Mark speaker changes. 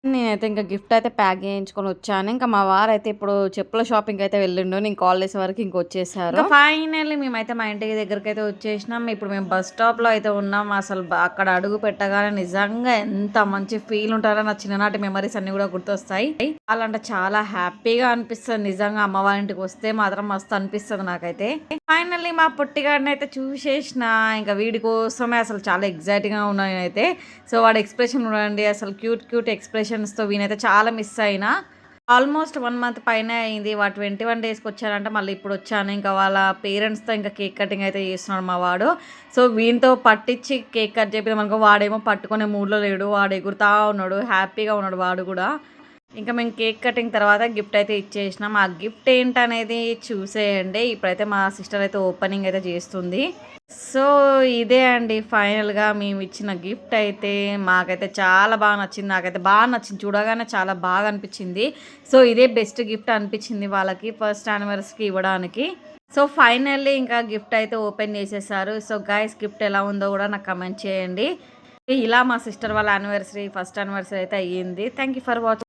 Speaker 1: నేనైతే ఇంకా గిఫ్ట్ అయితే ప్యాక్ చేయించుకొని వచ్చాను. ఇంకా మా వారైతే ఇప్పుడు చెప్పుల షాపింగ్‌కి అయితే వెళ్ళిండు. నేను కాల్ చేసే వరకు ఇంకొచ్చేసారు. ఇంకా ఫైనల్లీ మేమైతే మా ఇంటి దగ్గరికైతే వచ్చేసినాం. ఇప్పుడు మేము బస్ స్టాప్‌లో అయితే ఉన్నాం. అసలు అక్కడ అడుగు పెట్టగానే నిజంగా ఎంత మంచి ఫీల్ ఉంటదో నా చిన్ననాటి మెమరీస్ అన్నీ కూడా గుర్తొస్తాయి. చాలా చాలా హ్యాపీగా అనిపిస్తది. నిజంగా అమ్మ వాళ్ళ ఇంటికి వస్తే మాత్రం మస్తు అనిపిస్తది నాకైతే. ఫైనల్లీ మా పొట్టిగాడిని అయితే చూసేసిన. ఇంకా వీడి కోసమే అసలు చాలా ఎక్సైట్‌గా ఉన్నా నేనైతే. సో వాడి ఎక్స్‌ప్రెషన్ చూడండి అసలు క్యూట్ క్యూట్ ఎక్స్‌ప్రెషన్స్‌తో వీనైతే చాలా మిస్ అయినా. ఆల్మోస్ట్ 1 మంత్ పైనే అయింది. 21 డేస్‌కి వచ్చానంట. మళ్ళీ ఇప్పుడొచ్చాను. ఇంకా వాళ్ళ పేరెంట్స్‌తో ఇంకా కేక్ కటింగ్ అయితే చేస్తున్నాడు మా వాడు. సో వీనితో పట్టిచ్చి కేక్ కట్ చేపిద్దామనుకో వాడేమో పట్టుకునే మూడ్‌లో లేడు. వాడు ఎగురుతా ఉన్నాడు. హ్యాపీగా ఉన్నాడు వాడు గూడా. ఇంకా మేము కేక్ కటింగ్ తర్వాత గిఫ్ట్ అయితే ఇచ్చేసినాం. ఆ గిఫ్ట్ ఏంటనేది చూసేయండి. ఇప్పుడైతే మా సిస్టర్ అయితే ఓపెనింగ్ అయితే చేస్తుంది. సో ఇదే అండి ఫైనల్‌గా మేమిచ్చిన గిఫ్ట్ అయితే మాకైతే చాలా బాగా నచ్చింది. నాకైతే బాగా నచ్చింది. చూడగానే చాలా బాగా అనిపిచ్చింది. సో ఇదే బెస్ట్ గిఫ్ట్ అనిపిచ్చింది వాళ్ళకి ఫస్ట్ యానివర్సరీకి ఇవ్వడానికి. సో ఫైనల్లీ ఇంకా గిఫ్ట్ అయితే ఓపెన్ చేసేసారు. సో గైస్ గిఫ్ట్ ఎలా ఉందో కూడా నాకు కమెంట్ చేయండి. ఇలా మా సిస్టర్ వాళ్ళ ఫస్ట్ యానివర్సరీ అయితే అయ్యింది. Thank you for watching.